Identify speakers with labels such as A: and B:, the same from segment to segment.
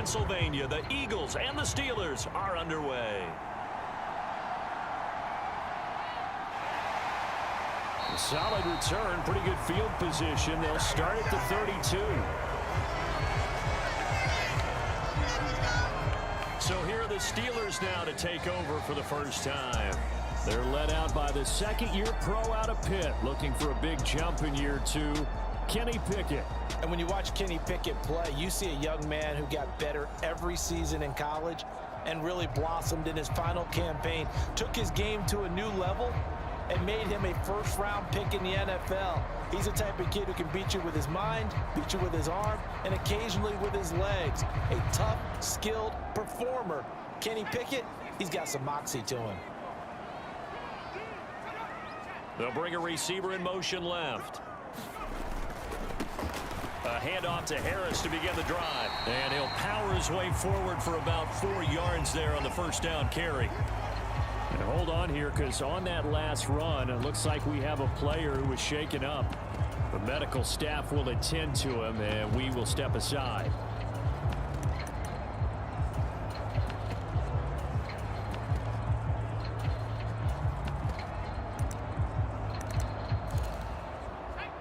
A: Pennsylvania. The Eagles and the Steelers are underway. A solid return, pretty good field position. They'll start at the 32. So here are the Steelers now to take over for the first time. They're led out by the second-year pro out of Pitt, looking for a big jump in year 2, Kenny Pickett.
B: And when you watch Kenny Pickett play, you see a young man who got better every season in college and really blossomed in his final campaign, took his game to a new level, and made him a first-round pick in the NFL. He's the type of kid who can beat you with his mind, beat you with his arm, and occasionally with his legs. A tough, skilled performer. Kenny Pickett, he's got some moxie to him.
A: They'll bring a receiver in motion left. A handoff to Harris to begin the drive. And he'll power his way forward for about 4 yards there on the first down carry. And hold on here, because on that last run, it looks like we have a player who was shaken up. The medical staff will attend to him, and we will step aside.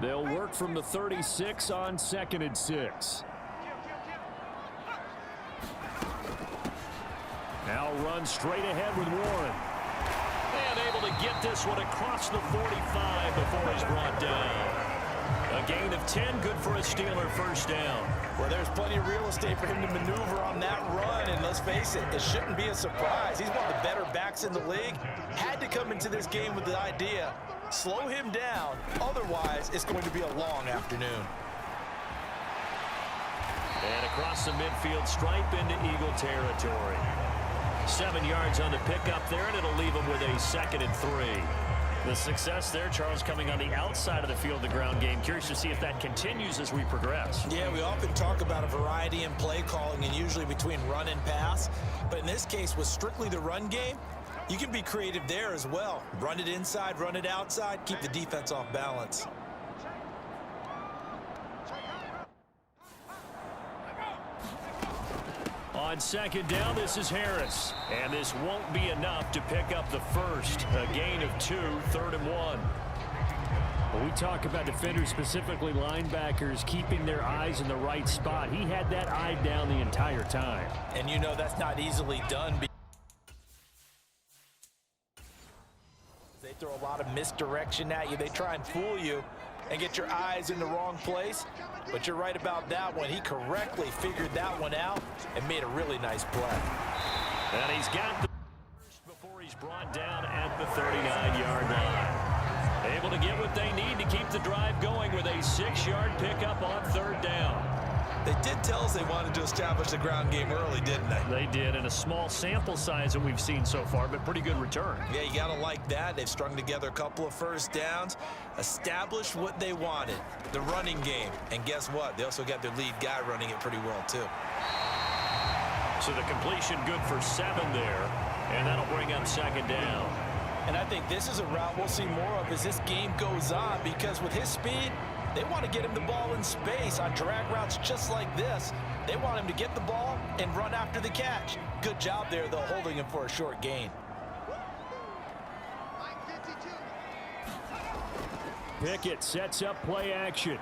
A: They'll work from the 36 on 2nd and 6. Now run straight ahead with Warren. And able to get this one across the 45 before he's brought down. A gain of 10, good for a Steeler first down.
B: Well, there's plenty of real estate for him to maneuver on that run, and let's face it, it shouldn't be a surprise. He's one of the better backs in the league. Had to come into this game with the idea, slow him down, otherwise it's going to be a long afternoon.
A: And across the midfield stripe into Eagle territory. 7 yards on the pickup there, and it'll leave him with a 2nd and 3. The success there, Charles, coming on the outside of the field, the ground game. Curious to see if that continues as we progress.
B: Yeah, we often talk about a variety in play calling and usually between run and pass. But in this case, with strictly the run game, you can be creative there as well. Run it inside, run it outside, keep the defense off balance.
A: On 2nd down, this is Harris. And this won't be enough to pick up the first. A gain of 2, 3rd and 1. When we talk about defenders, specifically linebackers, keeping their eyes in the right spot, he had that eye down the entire time.
B: And you know that's not easily done. They throw a lot of misdirection at you. They try and fool you and get your eyes in the wrong place. But you're right about that one. He correctly figured that one out and made a really nice play.
A: And he's got the first before he's brought down at the 39-yard line. Able to get what they need to keep the drive going with a 6-yard pickup on 3rd down.
B: They did tell us they wanted to establish the ground game early, didn't they?
A: They did, in a small sample size that we've seen so far, but pretty good return.
B: Yeah, you got to like that. They've strung together a couple of first downs, established what they wanted, the running game. And guess what? They also got their lead guy running it pretty well, too.
A: So the completion good for 7 there, and that'll bring up 2nd down.
B: And I think this is a route we'll see more of as this game goes on, because with his speed, they want to get him the ball in space on drag routes just like this. They want him to get the ball and run after the catch. Good job there, though, holding him for a short gain.
A: Pickett sets up play action.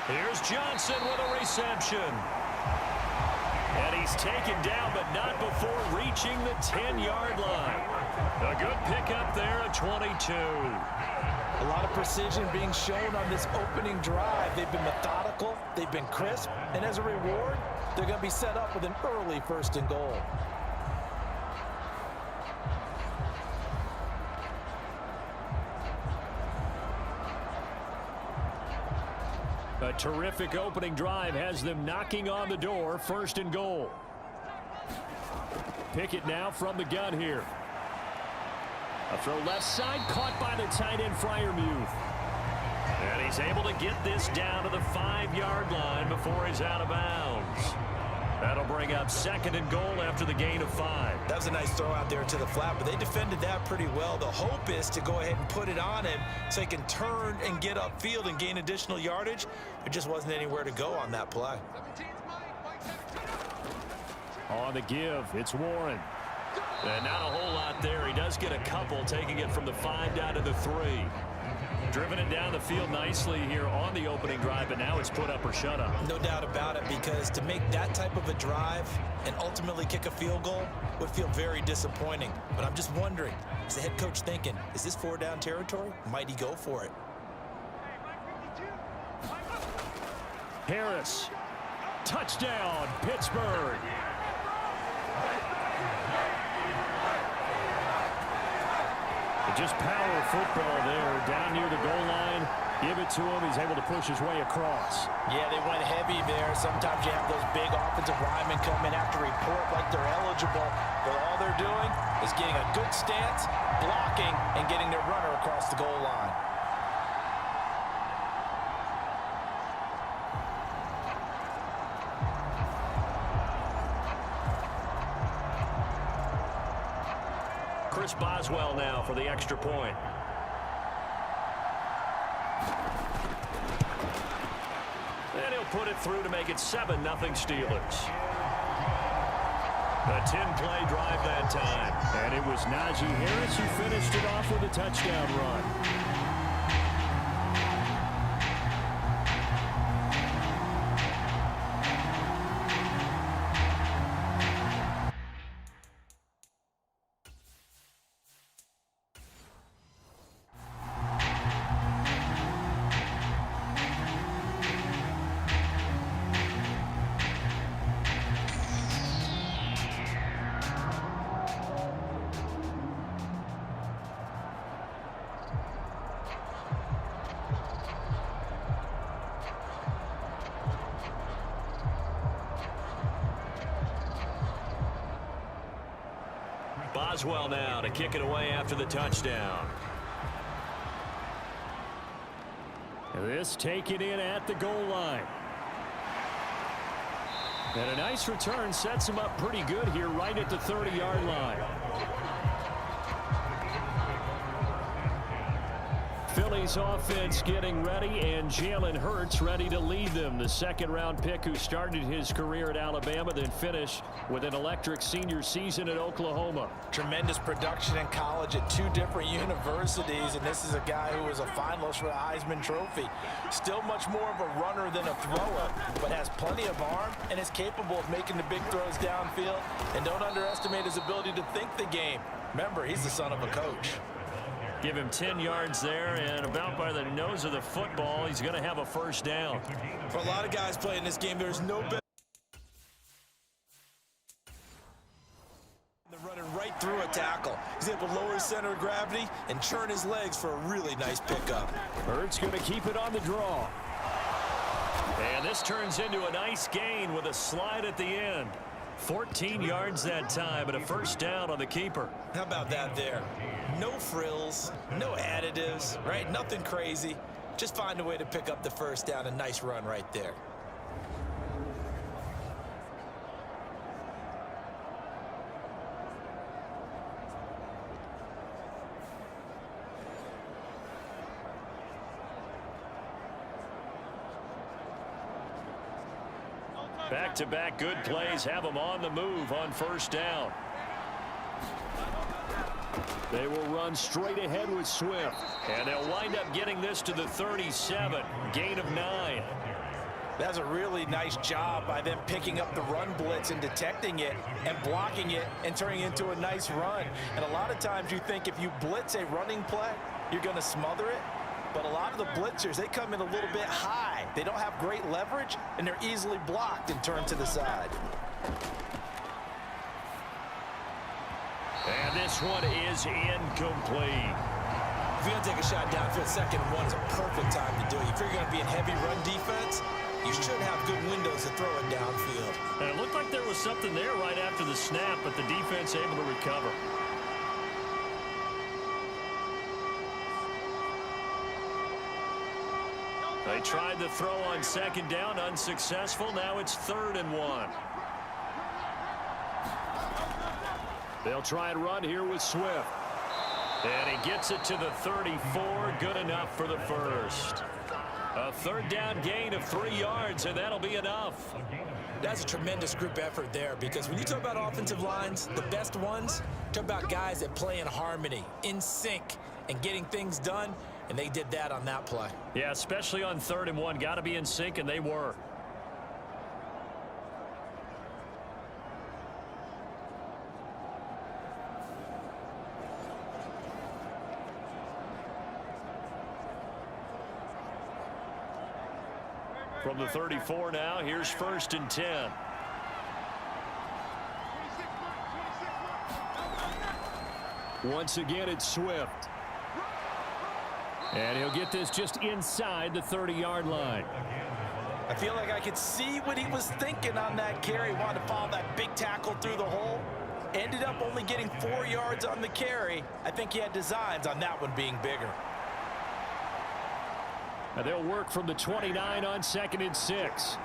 A: Here's Johnson with a reception. And he's taken down, but not before reaching the 10-yard line. A good pickup there at 22.
B: A lot of precision being shown on this opening drive. They've been methodical, they've been crisp, and as a reward, they're going to be set up with an early 1st and goal.
A: A terrific opening drive has them knocking on the door, 1st and goal. Pickett now from the gun here. A throw left side, caught by the tight end, Freiermuth. And he's able to get this down to the 5-yard line before he's out of bounds. That'll bring up 2nd and goal after the gain of 5.
B: That was a nice throw out there to the flat, but they defended that pretty well. The hope is to go ahead and put it on him so he can turn and get upfield and gain additional yardage. There just wasn't anywhere to go on that play.
A: On the give, it's Warren. And not a whole lot there. He does get a couple, taking it from the 5 down to the 3. Driven it down the field nicely here on the opening drive, but now it's put up or shut up.
B: No doubt about it, because to make that type of a drive and ultimately kick a field goal would feel very disappointing. But I'm just wondering, is the head coach thinking, is this 4 down territory? Might he go for it?
A: Harris. Touchdown, Pittsburgh. Just power football there, down near the goal line. Give it to him. He's able to push his way across.
B: Yeah, they went heavy there. Sometimes you have those big offensive linemen come in after report like they're eligible, but all they're doing is getting a good stance, blocking, and getting their runner across the goal line.
A: Chris Boswell now for the extra point. And he'll put it through to make it 7-0 Steelers. A 10-play drive that time. And it was Najee Harris who finished it off with a touchdown run. Boswell now to kick it away after the touchdown. This taken in at the goal line. And a nice return sets him up pretty good here right at the 30-yard line. Philly's offense getting ready, and Jalen Hurts ready to lead them. The second-round pick who started his career at Alabama, then finished with an electric senior season at Oklahoma.
B: Tremendous production in college at 2 different universities, and this is a guy who was a finalist for the Heisman Trophy. Still much more of a runner than a thrower, but has plenty of arm and is capable of making the big throws downfield. And don't underestimate his ability to think the game. Remember, he's the son of a coach.
A: Give him 10 yards there, and about by the nose of the football, he's going to have a first down.
B: For a lot of guys playing this game, there's no better than running right through a tackle. He's able to lower his center of gravity and churn his legs for a really nice pickup.
A: Hurts going to keep it on the draw. And this turns into a nice gain with a slide at the end. 14 yards that time, and a first down on the keeper.
B: How about that there? No frills, no additives, right? Nothing crazy. Just find a way to pick up the first down. A nice run right there.
A: Back-to-back good plays have them on the move on first down. They will run straight ahead with Swift. And they'll wind up getting this to the 37. Gain of 9.
B: That's a really nice job by them picking up the run blitz and detecting it and blocking it and turning it into a nice run. And a lot of times you think if you blitz a running play, you're going to smother it. But a lot of the blitzers, they come in a little bit high. They don't have great leverage, and they're easily blocked and turned to the side.
A: And this one is incomplete.
B: If you're going to take a shot downfield, 2nd and 1 is a perfect time to do it. If you're going to be in heavy run defense, you should have good windows to throw it downfield.
A: And it looked like there was something there right after the snap, but the defense able to recover. They tried the throw on 2nd down, unsuccessful. Now it's 3rd and 1. They'll try and run here with Swift. And he gets it to the 34. Good enough for the first. A 3rd down gain of 3 yards, and that'll be enough.
B: That's a tremendous group effort there, because when you talk about offensive lines, the best ones, talk about guys that play in harmony, in sync, and getting things done, and they did that on that play.
A: Yeah, especially on 3rd and 1. Got to be in sync, and they were. From the 34 now, here's 1st and 10. Once again, it's Swift. And he'll get this just inside the 30-yard line.
B: I feel like I could see what he was thinking on that carry. Wanted to follow that big tackle through the hole. Ended up only getting 4 yards on the carry. I think he had designs on that one being bigger.
A: And they'll work from the 29 on 2nd and 6.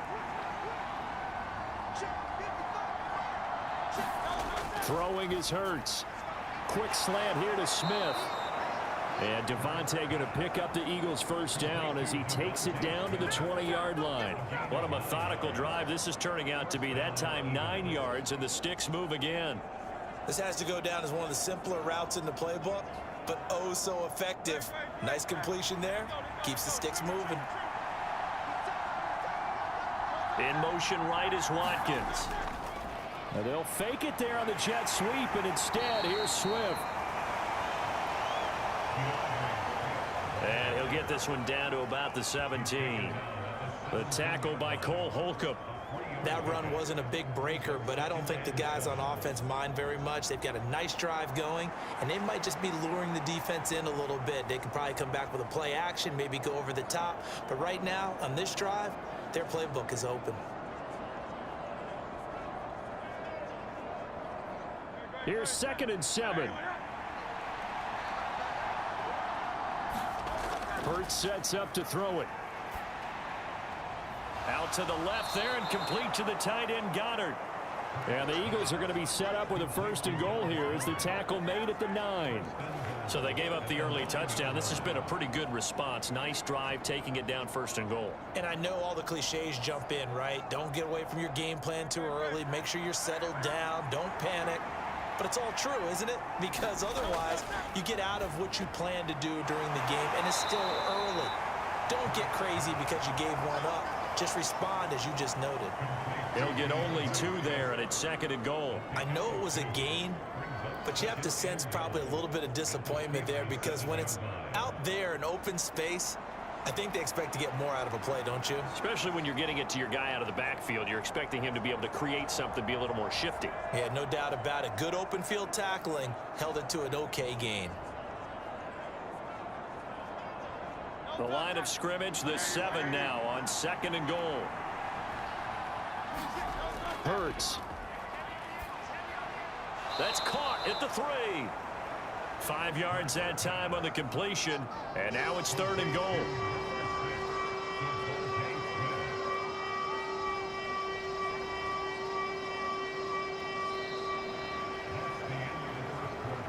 A: Throwing is Hurts. Quick slant here to Smith. And Devontae going to pick up the Eagles' first down as he takes it down to the 20-yard line. What a methodical drive this is turning out to be. That time 9 yards, and the sticks move again.
B: This has to go down as one of the simpler routes in the playbook, but oh so effective. Nice completion there. Keeps the sticks moving.
A: In motion right is Watkins. And they'll fake it there on the jet sweep, and instead, here's Swift. And he'll get this one down to about the 17. The tackle by Cole Holcomb.
B: That run wasn't a big breaker, but I don't think the guys on offense mind very much. They've got a nice drive going, and they might just be luring the defense in a little bit. They could probably come back with a play action, maybe go over the top. But right now, on this drive, their playbook is open.
A: Here's 2nd and 7. Hurts sets up to throw it. Out to the left there and complete to the tight end Goddard. And the Eagles are going to be set up with a 1st and goal here as the tackle made at the 9. So they gave up the early touchdown. This has been a pretty good response. Nice drive, taking it down 1st and goal.
B: And I know all the cliches jump in, right? Don't get away from your game plan too early. Make sure you're settled down. Don't panic. But it's all true, isn't it? Because otherwise, you get out of what you plan to do during the game, and it's still early. Don't get crazy because you gave one up. Just respond as you just noted.
A: He'll get only 2 there, and it's 2nd and goal.
B: I know it was a gain, but you have to sense probably a little bit of disappointment there, because when it's out there in open space, I think they expect to get more out of a play, don't you?
A: Especially when you're getting it to your guy out of the backfield. You're expecting him to be able to create something, be a little more shifty.
B: Yeah, no doubt about it. Good open field tackling held it to an okay gain.
A: The line of scrimmage, the 7 now on 2nd and goal. Hurts. That's caught at the 3. 5 yards that time on the completion, and now it's 3rd and goal.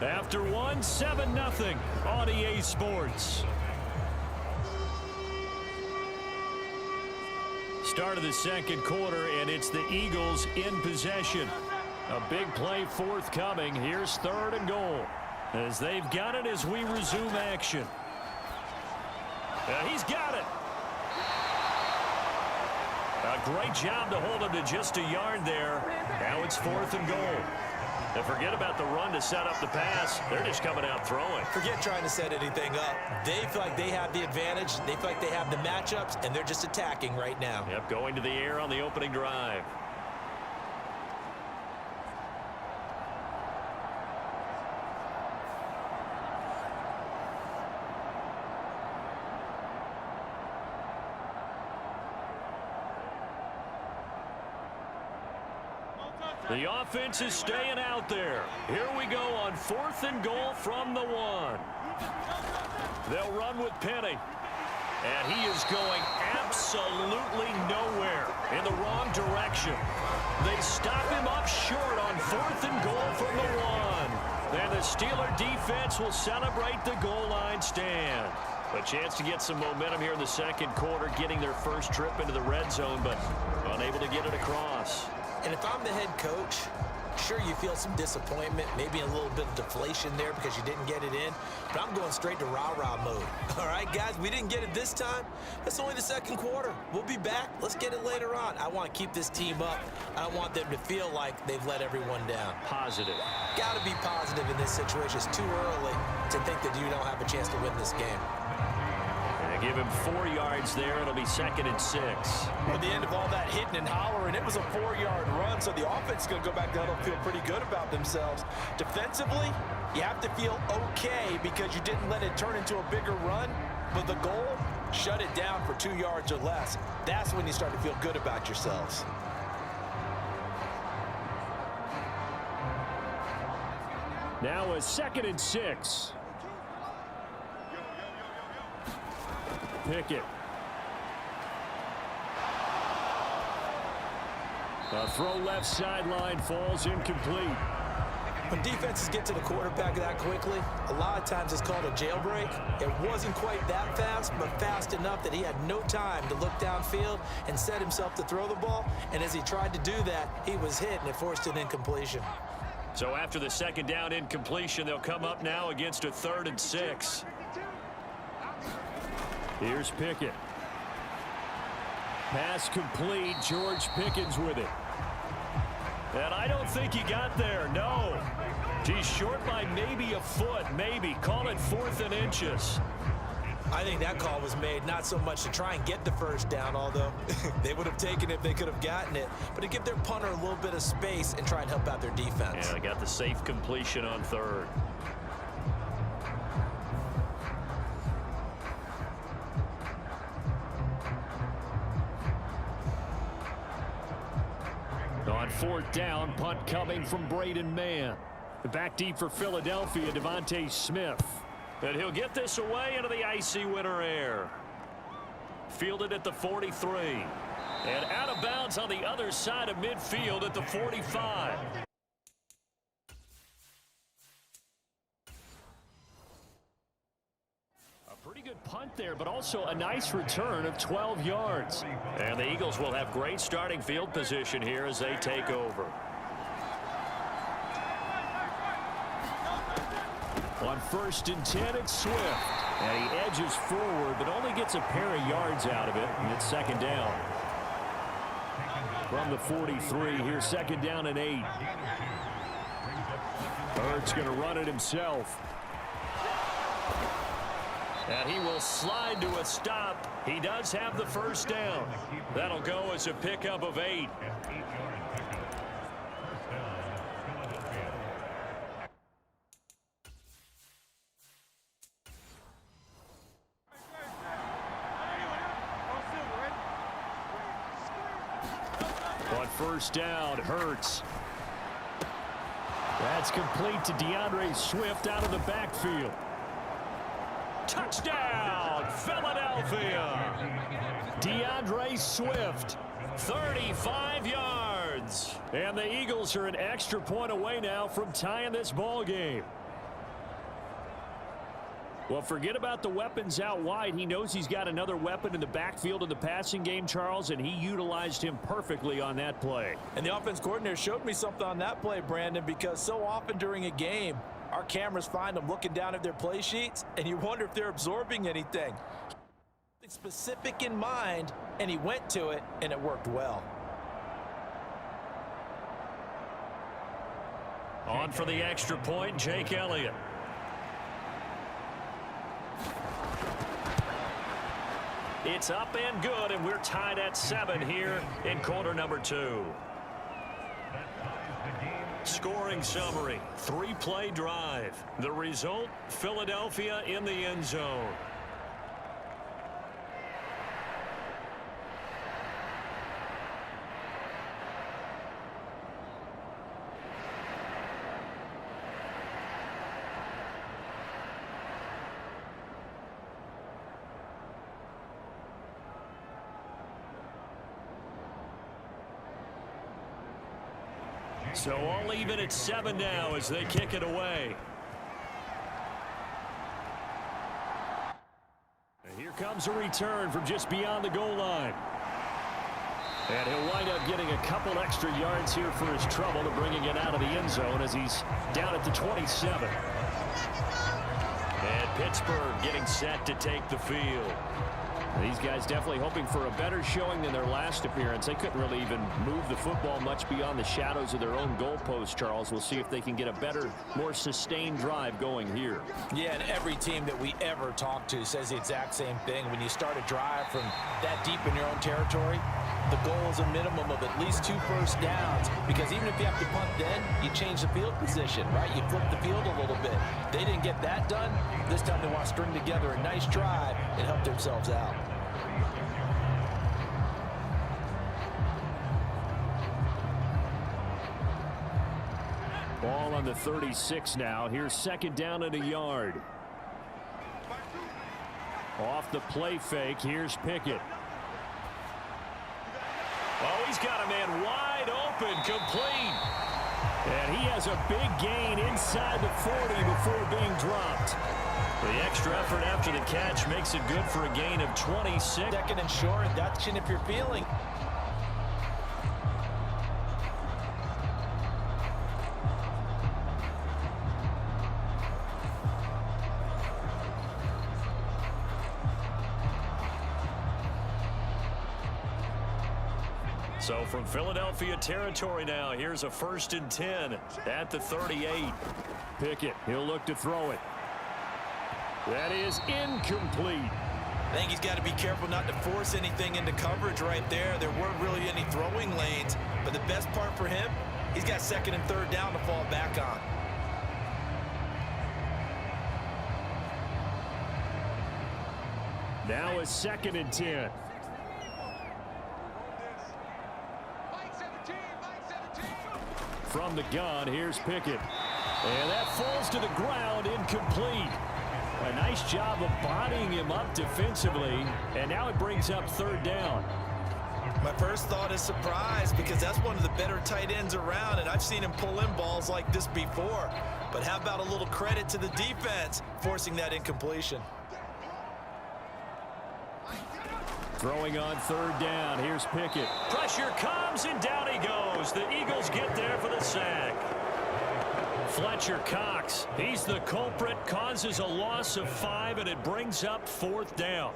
A: After 1, 7-0 on EA Sports. Start of the 2nd quarter, and it's the Eagles in possession. A big play forthcoming. Here's 3rd and goal, as they've got it as we resume action. He's got it. A great job to hold him to just a yard there. Now it's 4th and goal. And forget about the run to set up the pass. They're just coming out throwing.
B: Forget trying to set anything up. They feel like they have the advantage. They feel like they have the matchups, and they're just attacking right now.
A: Yep, going to the air on the opening drive. The offense is staying out there. Here we go on 4th and goal from the 1. They'll run with Penny. And he is going absolutely nowhere, in the wrong direction. They stop him up short on 4th and goal from the 1. And the Steeler defense will celebrate the goal line stand. A chance to get some momentum here in the second quarter, getting their first trip into the red zone, but unable to get it across.
B: And if I'm the head coach, sure, you feel some disappointment, maybe a little bit of deflation there because you didn't get it in, but I'm going straight to rah-rah mode. All right, guys, we didn't get it this time. That's only the second quarter. We'll be back. Let's get it later on. I want to keep this team up. I don't want them to feel like they've let everyone down.
A: Positive. Got
B: to be positive in this situation. It's too early to think that you don't have a chance to win this game.
A: Give him 4 yards there. It'll be 2nd and 6.
B: At the end of all that hitting and hollering, it was a 4-yard run, so the offense is going to go back down and feel pretty good about themselves. Defensively, you have to feel okay because you didn't let it turn into a bigger run, but the goal, shut it down for 2 yards or less. That's when you start to feel good about yourselves.
A: Now a 2nd and 6. Pickett. A throw left sideline falls incomplete.
B: When defenses get to the quarterback that quickly, a lot of times it's called a jailbreak. It wasn't quite that fast, but fast enough that he had no time to look downfield and set himself to throw the ball. And as he tried to do that, he was hit, and it forced an incompletion.
A: So after the 2nd down incompletion, they'll come up now against a 3rd and 6. Here's Pickett. Pass complete. George Pickens with it. And I don't think he got there. No. He's short by maybe a foot. Maybe. Call it 4th and inches.
B: I think that call was made not so much to try and get the first down, although they would have taken it if they could have gotten it, but to give their punter a little bit of space and try and help out their defense.
A: Yeah, they got the safe completion on 3rd. On 4th down, punt coming from Braden Mann. Back deep for Philadelphia, Devontae Smith. And he'll get this away into the icy winter air. Fielded at the 43. And out of bounds on the other side of midfield at the 45. Pretty good punt there, but also a nice return of 12 yards. And the Eagles will have great starting field position here as they take over. On 1st and 10, it's Swift. And he edges forward, but only gets a pair of yards out of it, and it's 2nd down. From the 43, here's 2nd down and 8. Hurts going to run it himself. And he will slide to a stop. He does have the first down. That'll go as a pickup of 8. On 1st down, Hurts. That's complete to DeAndre Swift out of the backfield. Touchdown, Philadelphia. DeAndre Swift, 35 yards. And the Eagles are an extra point away now from tying this ball game. Well, forget about the weapons out wide. He knows he's got another weapon in the backfield in the passing game, Charles, and he utilized him perfectly on that play.
B: And the offense coordinator showed me something on that play, Brandon, because so often during a game, our cameras find them looking down at their play sheets, and you wonder if they're absorbing anything. Specific in mind, and he went to it, and it worked well.
A: On for the extra point, Jake Elliott. It's up and good, and we're tied at 7 here in quarter number 2. Scoring summary, 3-play drive. The result, Philadelphia in the end zone. So all even at 7 now as they kick it away. comes a return from just beyond the goal line. And he'll wind up getting a couple extra yards here for his trouble to bringing it out of the end zone as he's down at the 27. And Pittsburgh getting set to take the field. These guys definitely hoping for a better showing than their last appearance. They couldn't really even move the football much beyond the shadows of their own goalpost, Charles. We'll see if they can get a better, more sustained drive going here.
B: Yeah, and every team that we ever talk to says the exact same thing. When you start a drive from that deep in your own territory, the goal is a minimum of at least 2 first downs, because even if you have to punt then, you change the field position, right? You flip the field a little bit. They didn't get that done. This time they want to string together a nice drive and help themselves out.
A: Ball on the 36 now. Here's second down and a yard. Off the play fake, here's Pickett. Oh, he's got a man wide open, complete. And he has a big gain inside the 40 before being dropped. The extra effort after the catch makes it good for a gain of 26.
B: Second and short, that's if you're feeling.
A: So from Philadelphia territory now, here's a 1st and 10 at the 38. Pickett, he'll look to throw it. That is incomplete.
B: I think he's got to be careful not to force anything into coverage right there. There weren't really any throwing lanes, but the best part for him, he's got 2nd and 3rd down to fall back on.
A: Now a 2nd and 10. From the gun, here's Pickett. And that falls to the ground, incomplete. A nice job of bodying him up defensively, and now it brings up 3rd down.
B: My first thought is surprise, because that's one of the better tight ends around, and I've seen him pull in balls like this before. But how about a little credit to the defense forcing that incompletion?
A: Throwing on 3rd down. Here's Pickett. Pressure comes, and down he goes. The Eagles get there for the sack. Fletcher Cox, he's the culprit, causes a loss of 5, and it brings up 4th down.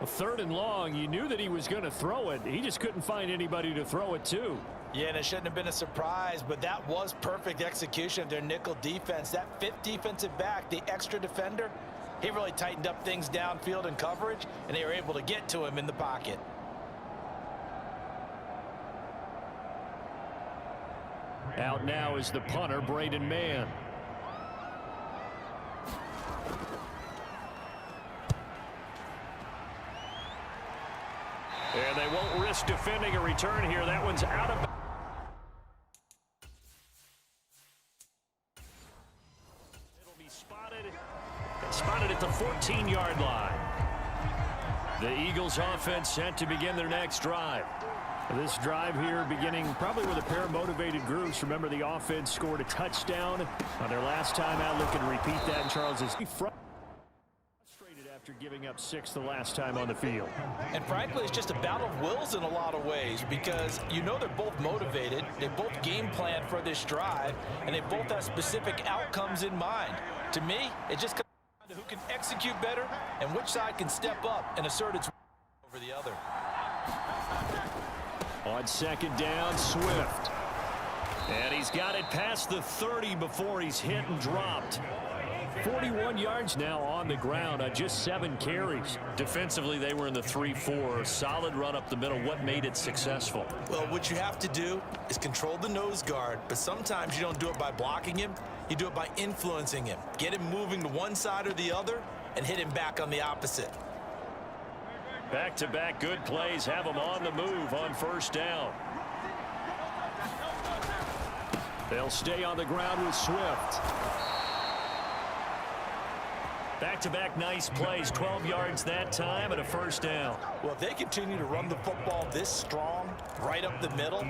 A: A 3rd and long, you knew that he was going to throw it. He just couldn't find anybody to throw it to.
B: Yeah, and it shouldn't have been a surprise, but that was perfect execution of their nickel defense. That 5th defensive back, the extra defender, he really tightened up things downfield in coverage, and they were able to get to him in the pocket.
A: Out now is the punter, Braden Mann. And they won't risk defending a return here. That one's out of... It'll be spotted at the 14-yard line. The Eagles offense set to begin their next drive. This drive here beginning probably with a pair of motivated groups. Remember, the offense scored a touchdown on their last time out. Looking to repeat that, and Charles is frustrated after giving up 6 the last time on the field.
B: And frankly, it's just a battle of wills in a lot of ways, because you know they're both motivated. They both game plan for this drive, and they both have specific outcomes in mind. To me, it just comes down to who can execute better and which side can step up and assert its over the other.
A: On 2nd down, Swift. And he's got it past the 30 before he's hit and dropped. 41 yards now on the ground on just 7 carries. Defensively, they were in the 3-4. Solid run up the middle. What made it successful?
B: Well, what you have to do is control the nose guard, but sometimes you don't do it by blocking him. You do it by influencing him. Get him moving to one side or the other and hit him back on the opposite.
A: Back-to-back good plays have them on the move on 1st down. They'll stay on the ground with Swift. Back-to-back nice plays, 12 yards that time and a 1st down.
B: Well, if they continue to run the football this strong, right up the middle,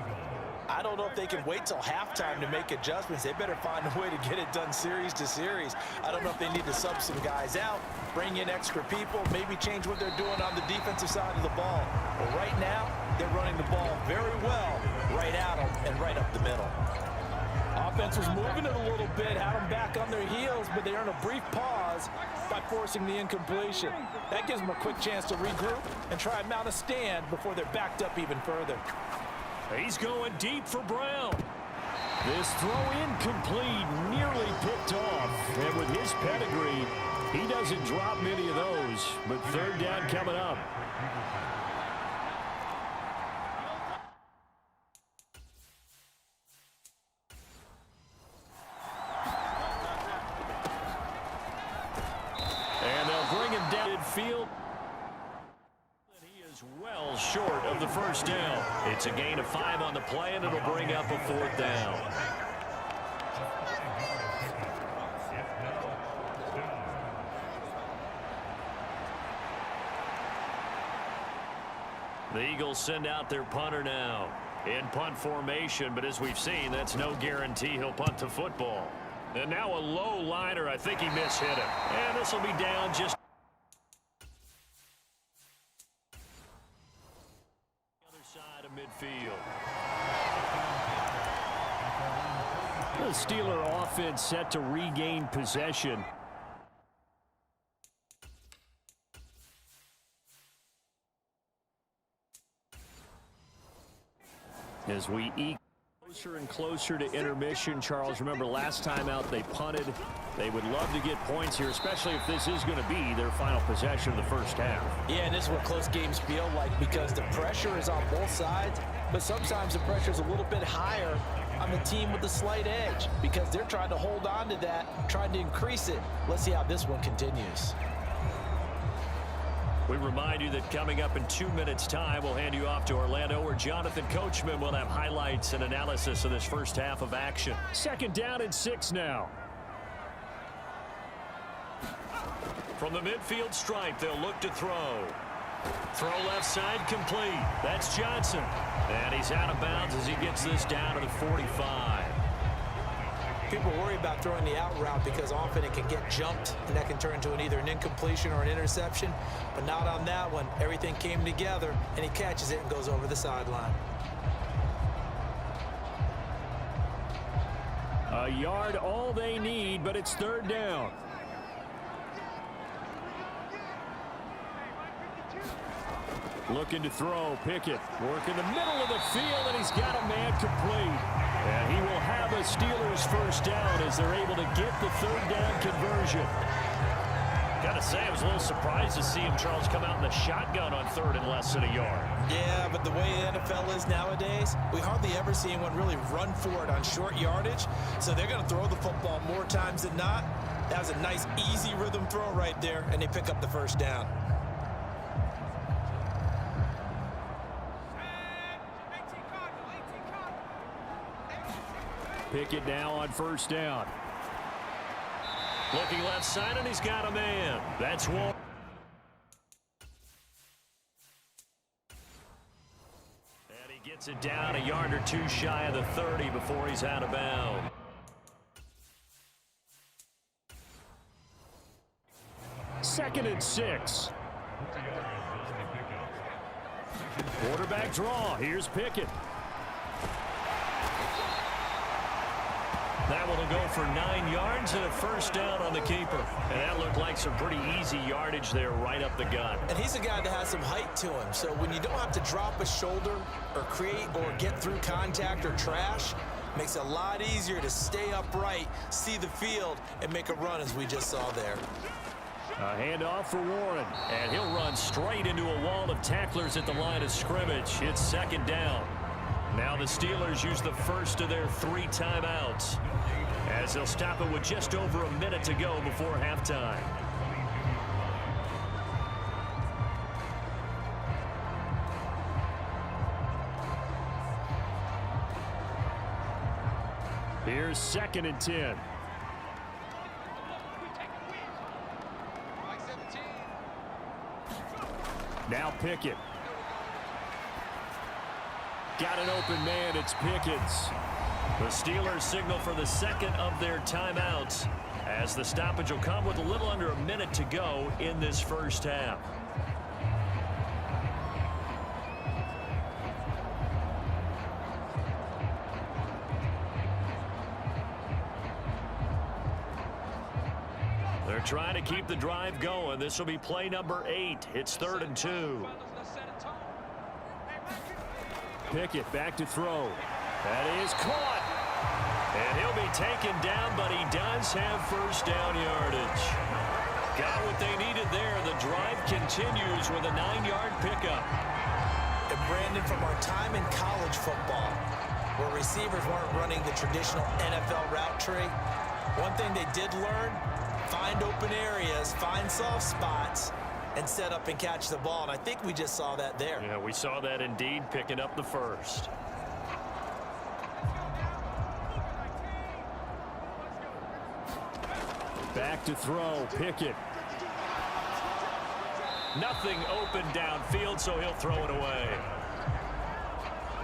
B: I don't know if they can wait till halftime to make adjustments. They better find a way to get it done series to series. I don't know if they need to sub some guys out, bring in extra people, maybe change what they're doing on the defensive side of the ball. But right now, they're running the ball very well right at them and right up the middle. Offense was moving it a little bit, had them back on their heels, but they earned a brief pause by forcing the incompletion. That gives them a quick chance to regroup and try and mount a stand before they're backed up even further.
A: He's going deep for Brown. This throw incomplete, nearly picked off. And with his pedigree, he doesn't drop many of those. But third down coming up. And they'll bring him down midfield. Well short of the first down. It's a gain of 5 on the play, and it'll bring up a 4th down. The Eagles send out their punter now in punt formation, but as we've seen, that's no guarantee he'll punt the football. And now a low liner. I think he mishit him. And this will be down just midfield. The Steeler offense set to regain possession. As we eke closer and closer to intermission, Charles, remember last time out they punted. They would love to get points here, especially if this is going to be their final possession of the first half.
B: Yeah, and this is what close games feel like because the pressure is on both sides, but sometimes the pressure is a little bit higher on the team with the slight edge because they're trying to hold on to that, trying to increase it. Let's see how this one continues.
A: We remind you that coming up in 2 minutes' time, we'll hand you off to Orlando, where Jonathan Coachman will have highlights and analysis of this first half of action. 2nd down and 6 now. From the midfield stripe, they'll look to throw. Throw left side complete. That's Johnson. And he's out of bounds as he gets this down to the 45.
B: People worry about throwing the out route because often it can get jumped, and that can turn into either an incompletion or an interception. But not on that one. Everything came together, and he catches it and goes over the sideline.
A: A yard all they need, but it's 3rd down. Looking to throw. Pickett work in the middle of the field, and he's got a man complete. And he will have a Steelers first down as they're able to get the 3rd down conversion. Got to say, I was a little surprised to see him, Charles, come out in the shotgun on 3rd and less than a yard.
B: Yeah, but the way the NFL is nowadays, we hardly ever see anyone really run for it on short yardage. So they're going to throw the football more times than not. That was a nice, easy rhythm throw right there, and they pick up the first down.
A: Pickett now on 1st down. Looking left side, and he's got a man. That's one. And he gets it down a yard or 2 shy of the 30 before he's out of bounds. Second and 6. Quarterback draw. Here's Pickett. That one will go for 9 yards and a first down on the keeper. And that looked like some pretty easy yardage there right up the gut.
B: And he's a guy that has some height to him. So when you don't have to drop a shoulder or create or get through contact or trash, makes it a lot easier to stay upright, see the field, and make a run as we just saw there.
A: A handoff for Warren. And he'll run straight into a wall of tacklers at the line of scrimmage. It's 2nd down. Now the Steelers use the first of their 3 timeouts as they'll stop it with just over a minute to go before halftime. Here's 2nd and 10. Now Pickett. Got an open man. It's Pickens. The Steelers signal for the second of their timeouts as the stoppage will come with a little under a minute to go in this first half. They're trying to keep the drive going. This will be play number 8. It's 3rd and 2. Pickett back to throw. That is caught. And he'll be taken down, but he does have first down yardage. Got what they needed there. The drive continues with a 9-yard pickup.
B: And Brandon, from our time in college football, where receivers weren't running the traditional NFL route tree, one thing they did learn, find open areas, find soft spots, and set up and catch the ball. And I think we just saw that there.
A: Yeah, we saw that indeed, picking up the first. Back to throw, Pickett. Nothing open downfield, so he'll throw it away.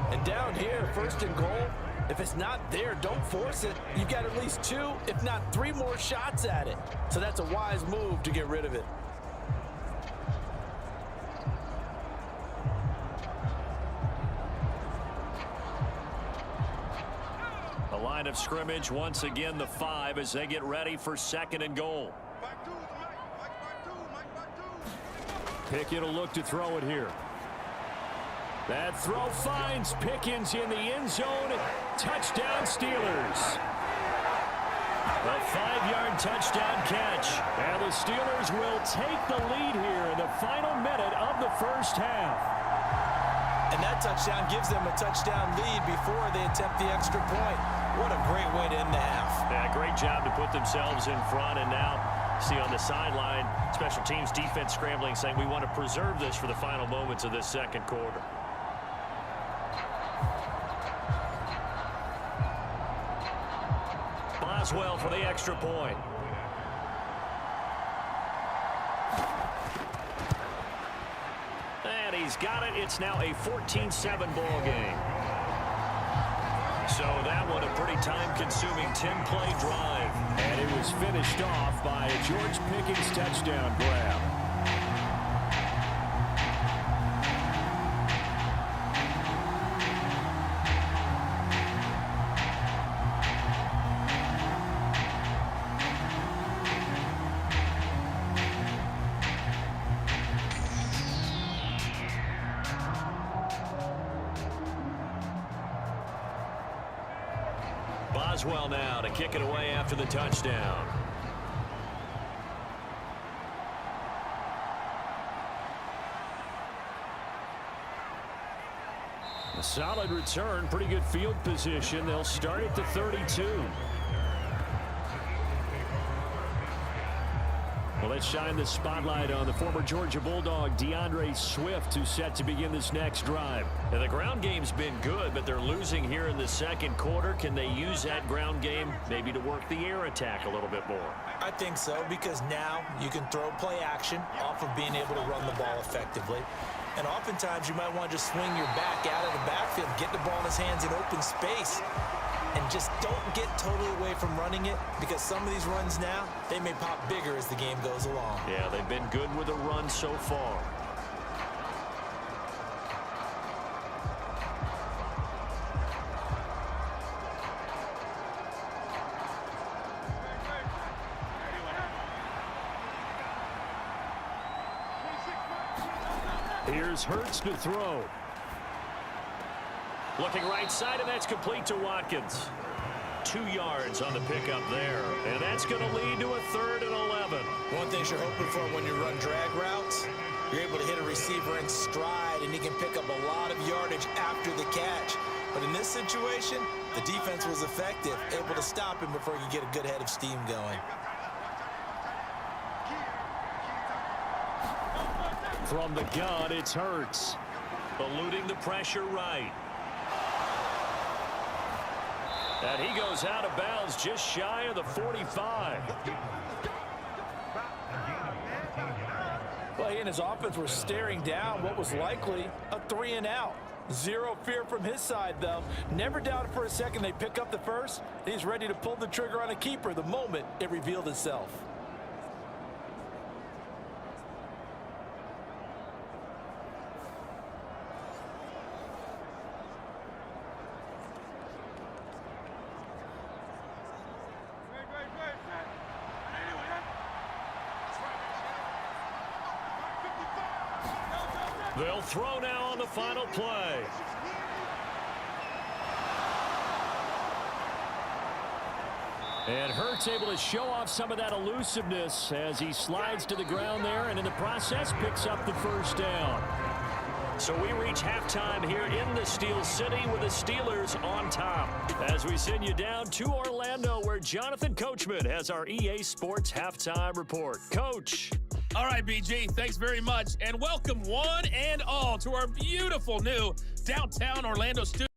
B: And down here, 1st and goal, if it's not there, don't force it. You've got at least 2, if not 3 more shots at it. So that's a wise move to get rid of it.
A: The line of scrimmage, once again, the 5 as they get ready for 2nd and goal. Pickett will look to throw it here. That throw finds Pickens in the end zone. Touchdown, Steelers. A 5-yard touchdown catch. And the Steelers will take the lead here in the final minute of the first half.
B: And that touchdown gives them a touchdown lead before they attempt the extra point. What a great way to end the half.
A: Yeah, great job to put themselves in front. And now, see on the sideline, special teams defense scrambling, saying we want to preserve this for the final moments of this second quarter. Boswell for the extra point. And he's got it. It's now a 14-7 ball game. So that one a pretty time-consuming 10-play drive. And it was finished off by a George Pickens touchdown grab. Boswell now to kick it away after the touchdown. A solid return, pretty good field position. They'll start at the 32. Well, let's shine the spotlight on the former Georgia Bulldog, DeAndre Swift, who's set to begin this next drive. Now, the ground game's been good, but they're losing here in the second quarter. Can they use that ground game maybe to work the air attack a little bit more?
B: I think so, because now you can throw play action off of being able to run the ball effectively. And oftentimes you might want to just swing your back out of the backfield, get the ball in his hands in open space, and just don't get totally away from running it, because some of these runs now, they may pop bigger as the game goes along.
A: Yeah, they've been good with a run so far. Here's Hurts to throw. Looking right side, and that's complete to Watkins. 2 yards on the pickup there, and that's going to lead to a 3rd and 11.
B: One thing you're hoping for when you run drag routes, you're able to hit a receiver in stride, and he can pick up a lot of yardage after the catch. But in this situation, the defense was effective, able to stop him before he could get a good head of steam going.
A: From the gun, it's Hurts. Eluding the pressure right. And he goes out of bounds just shy of the 45.
B: Well, he and his offense were staring down what was likely a 3-and-out. Zero fear from his side, though. Never doubted for a second they pick up the first. He's ready to pull the trigger on a keeper the moment it revealed itself.
A: They'll throw now on the final play. And Hurts able to show off some of that elusiveness as he slides to the ground there and in the process picks up the first down. So we reach halftime here in the Steel City with the Steelers on top. As we send you down to Orlando where Jonathan Coachman has our EA Sports Halftime Report. Coach.
C: All right, BG, thanks very much. And welcome one and all to our beautiful new downtown Orlando studio.